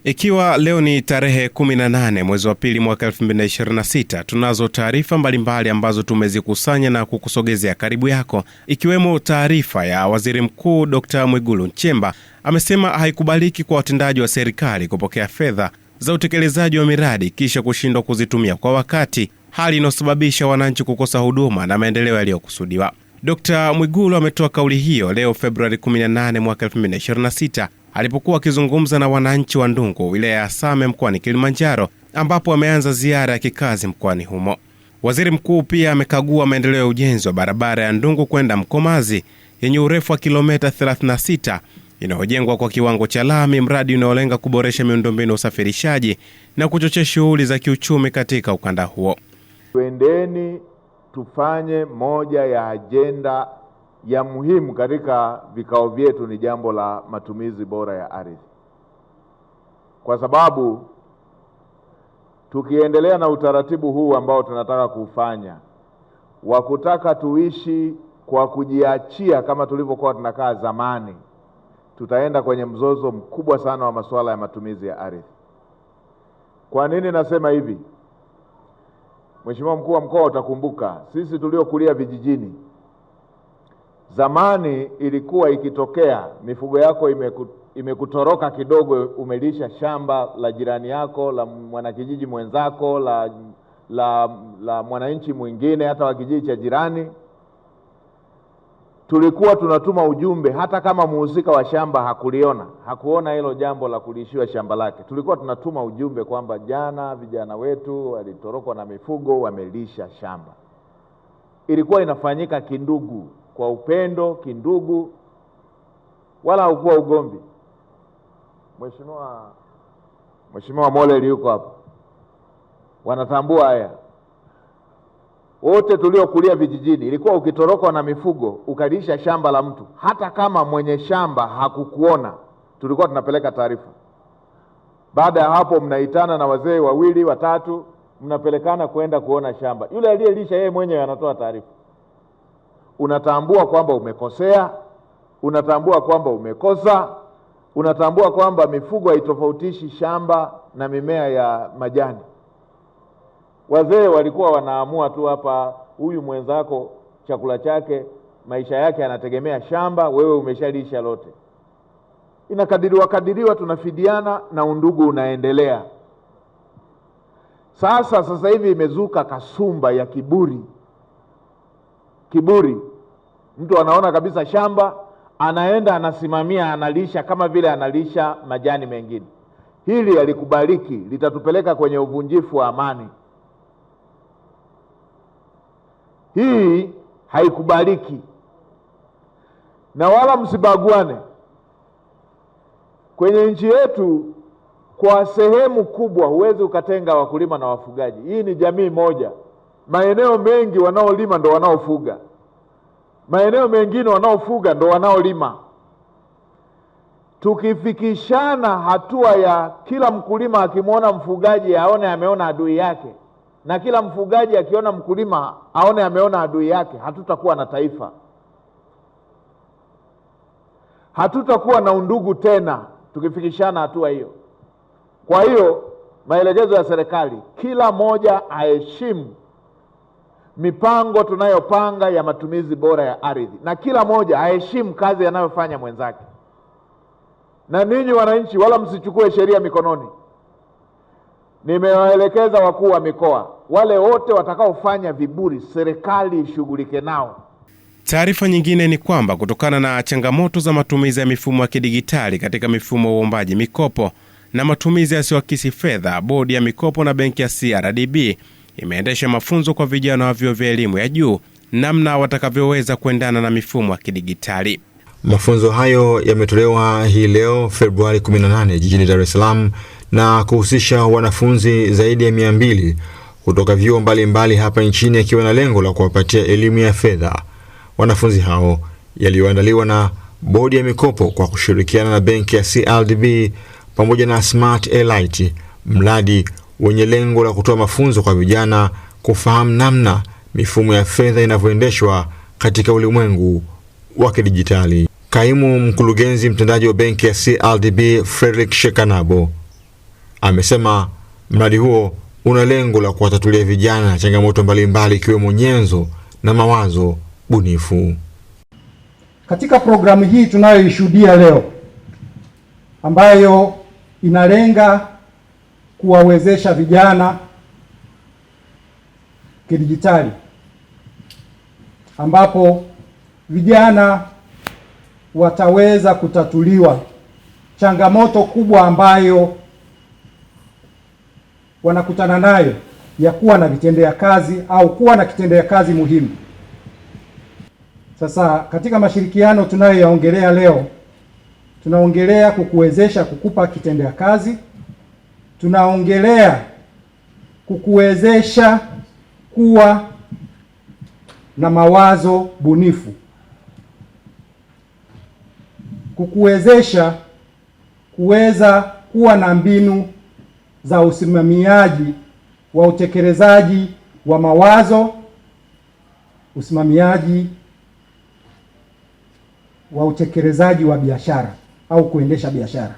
Ikiwa leo ni tarehe 18 mwezi wa pili mwaka 2026, tunazo taarifa mbalimbali ambazo tumezikusanya na kukusogezea karibu yako, ikiwemo taarifa ya Waziri Mkuu Dr. Mwigulu Nchemba. Amesema haikubaliki kwa watendaji wa serikali kupokea fedha za utekelezaji wa miradi kisha kushindwa kuzitumia kwa wakati, hali inayosababisha wananchi kukosa huduma na maendeleo yaliyokusudiwa. Dr. Mwigulu ametoa kauli hiyo leo Februari 18 mwaka 2026 alipokuwa akizungumza na wananchi wa Ndungu, wilaya ya Same, mkoani Kilimanjaro, ambapo ameanza ziara ya kikazi mkoani humo. Waziri Mkuu pia amekagua maendeleo ya ujenzi wa barabara ya Ndungu kwenda Mkomazi yenye urefu wa kilomita 36 inayojengwa kwa kiwango cha lami, mradi unaolenga kuboresha miundombinu ya usafirishaji na kuchochea shughuli za kiuchumi katika ukanda huo. Twendeni tufanye moja ya ajenda ya muhimu katika vikao vyetu ni jambo la matumizi bora ya ardhi. Kwa sababu tukiendelea na utaratibu huu ambao tunataka kufanya wa kutaka tuishi kwa kujiachia kama tulivyokuwa tunakaa zamani, tutaenda kwenye mzozo mkubwa sana wa masuala ya matumizi ya ardhi. Kwa nini nasema hivi? Mheshimiwa Mkuu wa Mkoa, utakumbuka sisi tuliokulia vijijini, zamani ilikuwa ikitokea mifugo yako imekutoroka kidogo, umelisha shamba la jirani yako, la mwanakijiji mwenzako, la mwananchi mwingine hata wa kijiji cha jirani, tulikuwa tunatuma ujumbe hata kama muhusika wa shamba hakuona hilo jambo la kulishiwa shamba lake. Tulikuwa tunatuma ujumbe kwamba jana vijana wetu walitorokwa na mifugo, wamelisha shamba. Ilikuwa inafanyika kindugu, kwa upendo, kindugu, wala haukuwa ugomvi. Mheshimiwa Moleli yuko hapa, wanatambua haya. Wote tuliokulia vijijini, ilikuwa ukitorokwa na mifugo ukalisha shamba la mtu, hata kama mwenye shamba hakukuona, tulikuwa tunapeleka taarifa. Baada ya hapo mnaitana na wazee wawili watatu, mnapelekana kwenda kuona shamba. Yule aliyelisha yeye mwenyewe anatoa taarifa. Unatambua kwamba umekosea, unatambua kwamba umekosa, unatambua kwamba mifugo haitofautishi shamba na mimea ya majani. Wazee walikuwa wanaamua tu hapa, huyu mwenzako chakula chake, maisha yake yanategemea shamba, wewe umeshalisha lote. Inakadiriwa, tunafidiana na undugu unaendelea. Sasa hivi imezuka kasumba ya kiburi. Mtu anaona kabisa shamba, anaenda anasimamia, analisha kama vile analisha majani mengine. Hili halikubaliki, litatupeleka kwenye uvunjifu wa amani. Hii haikubaliki, na wala msibaguane. Kwenye nchi yetu kwa sehemu kubwa huwezi ukatenga wakulima na wafugaji. Hii ni jamii moja. Maeneo mengi wanaolima ndo wanaofuga, maeneo mengine wanaofuga ndo wanaolima. Tukifikishana hatua ya kila mkulima akimwona mfugaji aone ameona adui yake, na kila mfugaji akiona mkulima aone ameona adui yake, hatutakuwa na taifa, hatutakuwa na undugu tena tukifikishana hatua hiyo. Kwa hiyo maelekezo ya serikali, kila moja aheshimu mipango tunayopanga ya matumizi bora ya ardhi, na kila moja aheshimu kazi anayofanya mwenzake. Na ninyi wananchi, wala msichukue sheria mikononi. Nimewaelekeza wakuu wa mikoa, wale wote watakaofanya viburi serikali ishughulike nao. Taarifa nyingine ni kwamba kutokana na changamoto za matumizi ya mifumo ya kidigitali katika mifumo ya uombaji mikopo na matumizi yasiyoakisi fedha, bodi ya mikopo na benki ya CRDB imeendesha mafunzo kwa vijana wa vyuo vya elimu ya juu namna watakavyoweza kuendana na mifumo ya kidigitali. Mafunzo hayo yametolewa hii leo Februari 18 jijini Dar es Salaam na kuhusisha wanafunzi zaidi ya 200 kutoka vyuo mbalimbali hapa nchini, akiwa na lengo la kuwapatia elimu ya fedha. Wanafunzi hao yaliyoandaliwa na bodi ya mikopo kwa kushirikiana na benki ya CRDB pamoja na Smart Elite, mradi wenye lengo la kutoa mafunzo kwa vijana kufahamu namna mifumo ya fedha inavyoendeshwa katika ulimwengu wa kidijitali. Kaimu mkurugenzi mtendaji wa benki ya CRDB Frederick Shekanabo Amesema mradi huo una lengo la kuwatatulia vijana changamoto mbalimbali ikiwemo nyenzo na mawazo bunifu. Katika programu hii tunayoishuhudia leo, ambayo inalenga kuwawezesha vijana kidijitali, ambapo vijana wataweza kutatuliwa changamoto kubwa ambayo wanakutana nayo ya kuwa na vitendea kazi au kuwa na kitendea kazi muhimu. Sasa katika mashirikiano tunayoyaongelea leo, tunaongelea kukuwezesha kukupa kitendea kazi, tunaongelea kukuwezesha kuwa na mawazo bunifu, kukuwezesha kuweza kuwa na mbinu za usimamiaji wa utekelezaji wa mawazo, usimamiaji wa utekelezaji wa biashara au kuendesha biashara.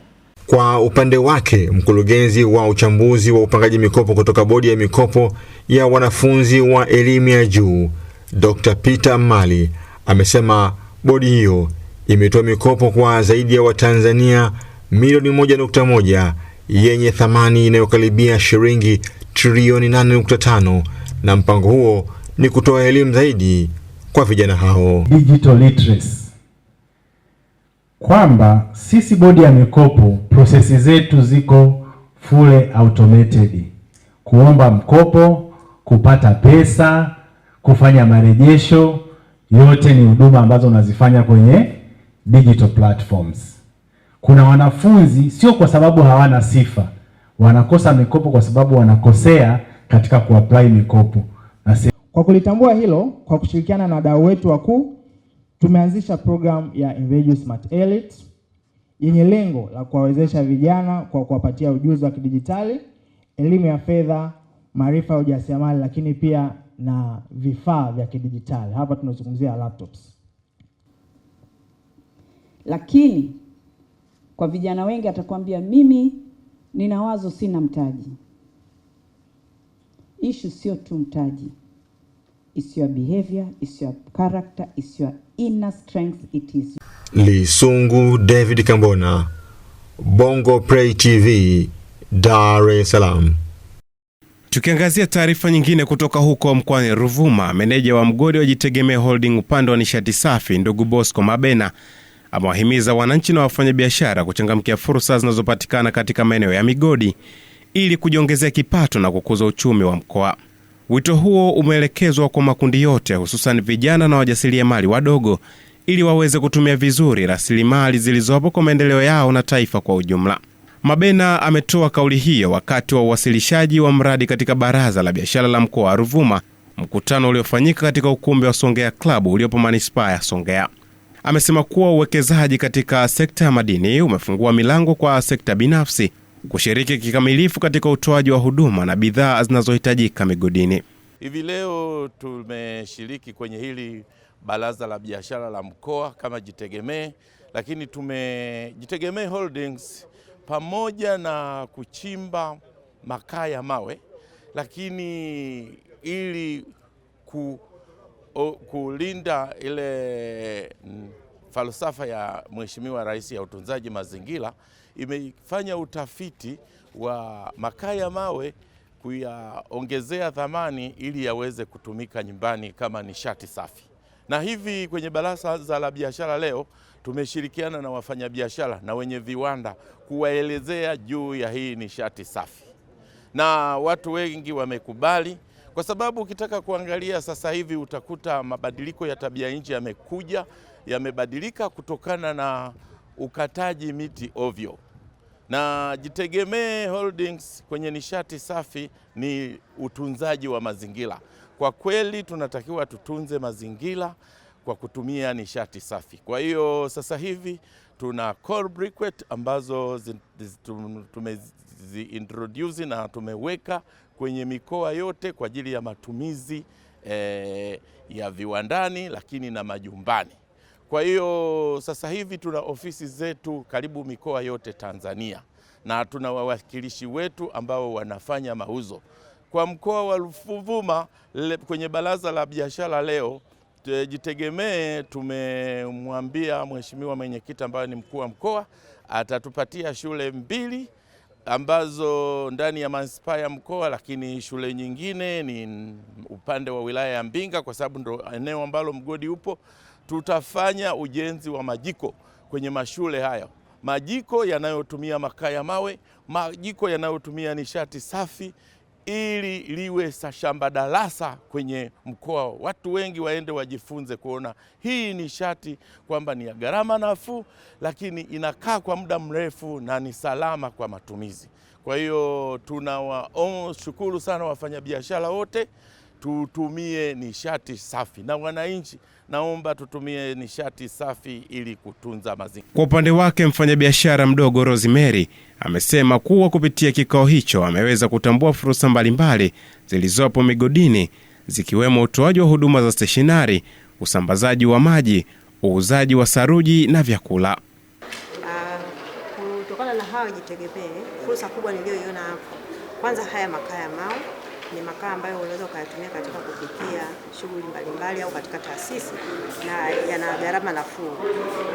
Kwa upande wake, mkurugenzi wa uchambuzi wa upangaji mikopo kutoka Bodi ya Mikopo ya Wanafunzi wa Elimu ya Juu, Dr. Peter Mali, amesema bodi hiyo imetoa mikopo kwa zaidi ya Watanzania milioni 1.1 yenye thamani inayokaribia shilingi trilioni 8.5, na mpango huo ni kutoa elimu zaidi kwa vijana hao. Digital literacy. Kwamba sisi bodi ya mikopo prosesi zetu ziko fully automated. Kuomba mkopo, kupata pesa, kufanya marejesho, yote ni huduma ambazo unazifanya kwenye digital platforms. Kuna wanafunzi sio kwa sababu hawana sifa, wanakosa mikopo kwa sababu wanakosea katika kuapply mikopo. Kwa kulitambua hilo, kwa kushirikiana na wadau wetu wakuu, tumeanzisha program ya Invaju Smart Elite yenye lengo la kuwawezesha vijana kwa kuwapatia ujuzi wa kidijitali, elimu ya fedha, maarifa ya ujasiriamali, lakini pia na vifaa vya kidijitali. Hapa tunazungumzia laptops. Lakini kwa vijana wengi atakwambia mimi nina wazo, sina mtaji. Issue sio tu mtaji. It's your behavior, it's your character, it's your inner strength, it is. Lisungu David Kambona, Bongo Play TV, Dar es Salaam. Tukiangazia taarifa nyingine kutoka huko mkoani Ruvuma, meneja wa mgodi wa Jitegemee Holding upande wa nishati safi ndugu Bosco Mabena amewahimiza wananchi na wafanyabiashara kuchangamkia fursa zinazopatikana katika maeneo ya migodi ili kujiongezea kipato na kukuza uchumi wa mkoa. Wito huo umeelekezwa kwa makundi yote, hususan vijana na wajasiriamali wadogo, ili waweze kutumia vizuri rasilimali zilizopo kwa maendeleo yao na taifa kwa ujumla. Mabena ametoa kauli hiyo wakati wa uwasilishaji wa mradi katika Baraza la Biashara la mkoa wa Ruvuma, mkutano uliofanyika katika ukumbi wa Songea Club uliopo manispaa ya Songea. Amesema kuwa uwekezaji katika sekta ya madini umefungua milango kwa sekta binafsi kushiriki kikamilifu katika utoaji wa huduma na bidhaa zinazohitajika migodini. Hivi leo tumeshiriki kwenye hili Baraza la Biashara la mkoa kama Jitegemee, lakini Jitegemee Holdings pamoja na kuchimba makaa ya mawe, lakini ili kulinda ile falsafa ya Mheshimiwa Rais ya utunzaji mazingira, imefanya utafiti wa makaa ya mawe kuyaongezea thamani ili yaweze kutumika nyumbani kama nishati safi. Na hivi kwenye Baraza la Biashara leo tumeshirikiana na wafanyabiashara na wenye viwanda kuwaelezea juu ya hii nishati safi, na watu wengi wamekubali, kwa sababu ukitaka kuangalia sasa hivi utakuta mabadiliko ya tabia nchi yamebadilika kutokana na ukataji miti ovyo. Na Jitegemee Holdings kwenye nishati safi ni utunzaji wa mazingira. Kwa kweli tunatakiwa tutunze mazingira kwa kutumia nishati safi. Kwa hiyo sasa hivi tuna coal briquette ambazo tumeziintroduce na tumeweka kwenye mikoa yote kwa ajili ya matumizi ya viwandani lakini na majumbani. Kwa hiyo sasa hivi tuna ofisi zetu karibu mikoa yote Tanzania, na tuna wawakilishi wetu ambao wanafanya mauzo. Kwa mkoa wa Ruvuma kwenye baraza la biashara leo jitegemee, tumemwambia mheshimiwa mwenyekiti ambaye ni mkuu wa mkoa atatupatia shule 2 ambazo ndani ya manispaa ya mkoa, lakini shule nyingine ni upande wa wilaya ya Mbinga kwa sababu ndo eneo ambalo mgodi upo. Tutafanya ujenzi wa majiko kwenye mashule hayo, majiko yanayotumia makaa ya mawe, majiko yanayotumia nishati safi, ili liwe shamba darasa kwenye mkoa. Watu wengi waende wajifunze kuona hii nishati kwamba ni ya gharama nafuu, lakini inakaa kwa muda mrefu na ni salama kwa matumizi. Kwa hiyo tunawashukuru sana wafanyabiashara wote, tutumie nishati safi, na wananchi naomba tutumie nishati safi ili kutunza mazingira. Kwa upande wake mfanyabiashara mdogo Rosemary amesema kuwa kupitia kikao hicho ameweza kutambua fursa mbalimbali zilizopo migodini, zikiwemo utoaji wa huduma za stationari, usambazaji wa maji, uuzaji wa saruji na vyakula. Kutokana na hao jitegemee, fursa kubwa niliyoiona hapo, kwanza haya makaa ya mawe ni makaa ambayo unaweza kuyatumia katika kupikia shughuli mbalimbali au katika taasisi, na yana gharama nafuu.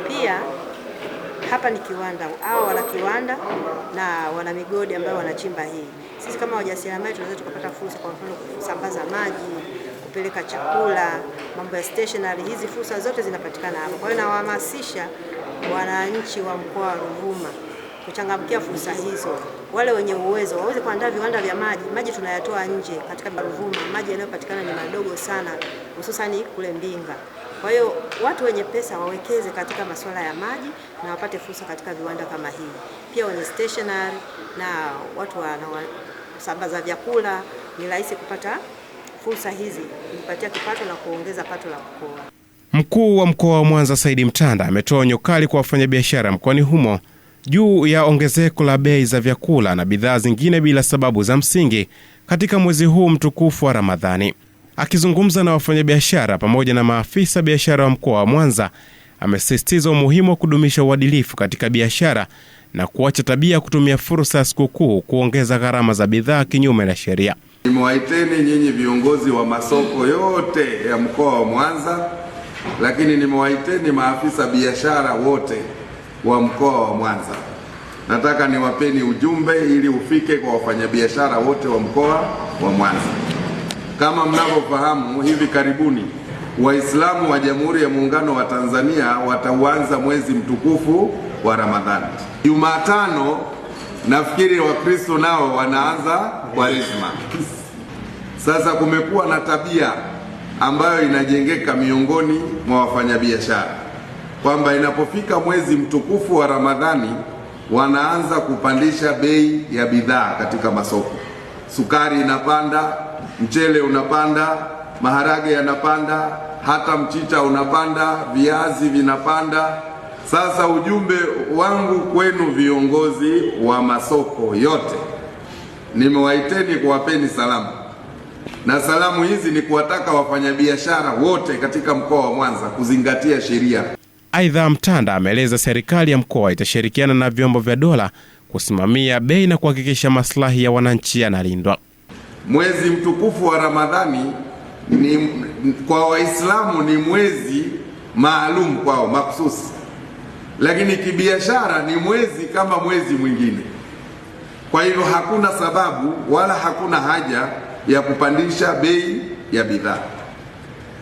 Pia hapa ni kiwanda, hao wana kiwanda na wana migodi ambayo wanachimba hii. Sisi kama wajasiriamali tunaweza tukapata fursa, kwa mfano kusambaza maji, kupeleka chakula, mambo ya stationery. Hizi fursa zote zinapatikana hapa. Kwa hiyo nawahamasisha wananchi wa mkoa wa Ruvuma kuchangamkia fursa hizo. Wale wenye uwezo waweze kuandaa viwanda vya maji. Maji tunayatoa nje katika Ruvuma, maji yanayopatikana ni madogo sana, hususani kule Mbinga. Kwa hiyo watu wenye pesa wawekeze katika masuala ya maji na wapate fursa katika viwanda kama hii. Pia wenye stationery na watu wanaosambaza vyakula, ni rahisi kupata fursa hizi, kupatia kipato na kuongeza pato la mkoa. Mkuu wa mkoa wa Mwanza Saidi Mtanda ametoa onyo kali kwa wafanyabiashara mkoani humo juu ya ongezeko la bei za vyakula na bidhaa zingine bila sababu za msingi katika mwezi huu mtukufu wa Ramadhani. Akizungumza na wafanyabiashara pamoja na maafisa biashara wa mkoa wa Mwanza, amesisitiza umuhimu wa kudumisha uadilifu katika biashara na kuacha tabia kutumia fursa ya sikukuu kuongeza gharama za bidhaa kinyume na sheria. Nimewaiteni nyinyi viongozi wa masoko yote ya mkoa wa Mwanza, lakini nimewaiteni maafisa biashara wote wa mkoa wa Mwanza. Nataka niwapeni ujumbe ili ufike kwa wafanyabiashara wote wa mkoa wa Mwanza. Kama mnavyofahamu, hivi karibuni Waislamu wa Jamhuri ya Muungano wa Tanzania watauanza mwezi mtukufu wa Ramadhani. Jumatano nafikiri Wakristo nao wanaanza Kwaresma. Sasa kumekuwa na tabia ambayo inajengeka miongoni mwa wafanyabiashara kwamba inapofika mwezi mtukufu wa Ramadhani wanaanza kupandisha bei ya bidhaa katika masoko. Sukari inapanda, mchele unapanda, maharage yanapanda, hata mchicha unapanda, viazi vinapanda. Sasa ujumbe wangu kwenu viongozi wa masoko yote, nimewaiteni kuwapeni salamu, na salamu hizi ni kuwataka wafanyabiashara wote katika mkoa wa Mwanza kuzingatia sheria. Aidha, Mtanda ameeleza serikali ya mkoa itashirikiana na vyombo vya dola kusimamia bei na kuhakikisha maslahi ya wananchi yanalindwa. Mwezi mtukufu wa Ramadhani kwa Waislamu ni mwezi maalum kwao makhsusi, lakini kibiashara ni mwezi kama mwezi mwingine. Kwa hivyo hakuna sababu wala hakuna haja ya kupandisha bei ya bidhaa.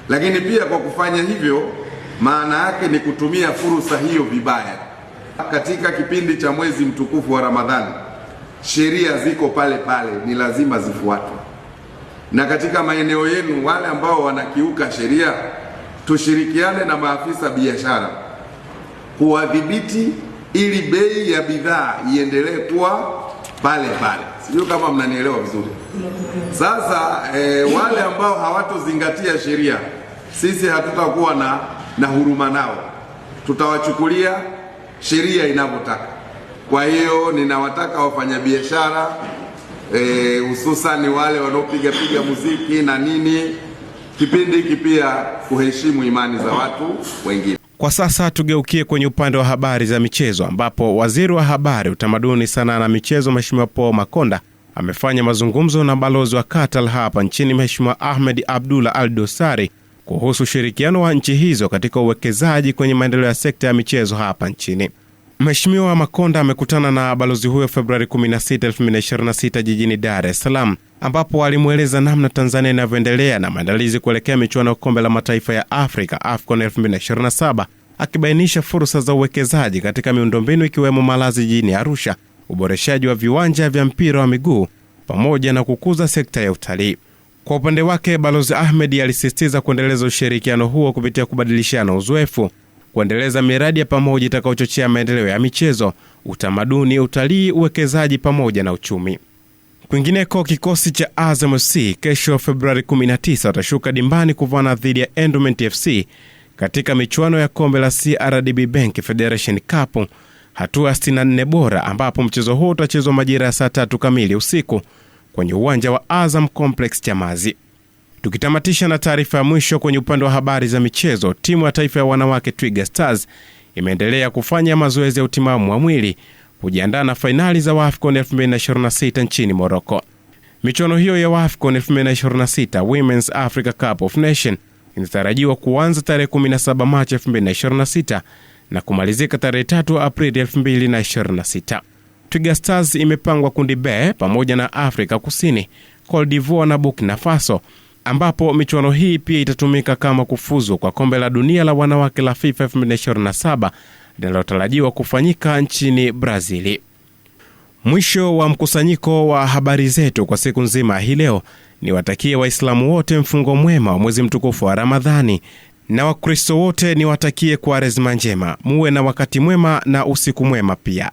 Lakini pia kwa kufanya hivyo, maana yake ni kutumia fursa hiyo vibaya. Katika kipindi cha mwezi mtukufu wa Ramadhani, sheria ziko pale pale, ni lazima zifuatwe. Na katika maeneo yenu wale ambao wanakiuka sheria, tushirikiane na maafisa biashara kuwadhibiti ili bei ya bidhaa iendelee kuwa pale pale. Sijui kama mnanielewa vizuri. Sasa wale ambao hawatozingatia sheria, sisi hatutakuwa na huruma nao, tutawachukulia sheria inavyotaka. Kwa hiyo ninawataka wafanyabiashara hususani wale wanaopiga muziki na nini, kipindi hiki pia kuheshimu imani za watu wengine. Kwa sasa tugeukie kwenye upande wa habari za michezo, ambapo waziri wa habari, utamaduni, sanaa na michezo Mheshimiwa Paul Makonda amefanya mazungumzo na balozi wa Qatar hapa nchini Mheshimiwa Ahmed Abdullah Al Dosari kuhusu ushirikiano wa nchi hizo katika uwekezaji kwenye maendeleo ya sekta ya michezo hapa nchini. Mheshimiwa Makonda amekutana na balozi huyo Februari 16, 2026 jijini Dar es Salaam, ambapo alimueleza namna Tanzania inavyoendelea na maandalizi kuelekea michuano ya kombe la mataifa ya Afrika AFCON 2027, akibainisha fursa za uwekezaji katika miundombinu ikiwemo malazi jijini Arusha, uboreshaji wa viwanja vya mpira wa miguu pamoja na kukuza sekta ya utalii. Kwa upande wake, Balozi Ahmed alisisitiza kuendeleza ushirikiano huo kupitia kubadilishana uzoefu, kuendeleza miradi ya pamoja itakayochochea maendeleo ya michezo, utamaduni, utalii, uwekezaji pamoja na uchumi. Kwingineko, kikosi cha Azam FC kesho Februari 19 watashuka dimbani kuvana dhidi ya Endowment FC katika michuano ya kombe la CRDB Bank Federation Cup hatua 64 bora, ambapo mchezo huo utachezwa majira ya saa 3 kamili usiku kwenye uwanja wa Azam Complex Chamazi. Tukitamatisha na taarifa ya mwisho kwenye upande wa habari za michezo, timu ya taifa ya wanawake Twiga Stars imeendelea kufanya mazoezi ya utimamu wa mwili kujiandaa na fainali za AFCON 2026 nchini Morocco. Michuano hiyo ya AFCON 2026 Women's Africa Cup of Nations inatarajiwa kuanza tarehe 17 Machi 2026 na kumalizika tarehe 3 Aprili 2026. Twiga Stars imepangwa kundi B pamoja na Afrika Kusini, Cote d'Ivoire na Burkina Faso, ambapo michuano hii pia itatumika kama kufuzu kwa kombe la dunia la wanawake la FIFA 2027 linalotarajiwa kufanyika nchini Brazili. Mwisho wa mkusanyiko wa habari zetu kwa siku nzima hii leo. Niwatakie Waislamu wote mfungo mwema wa mwezi mtukufu wa Ramadhani, na Wakristo wote niwatakie Kwaresma njema. Muwe na wakati mwema na usiku mwema pia.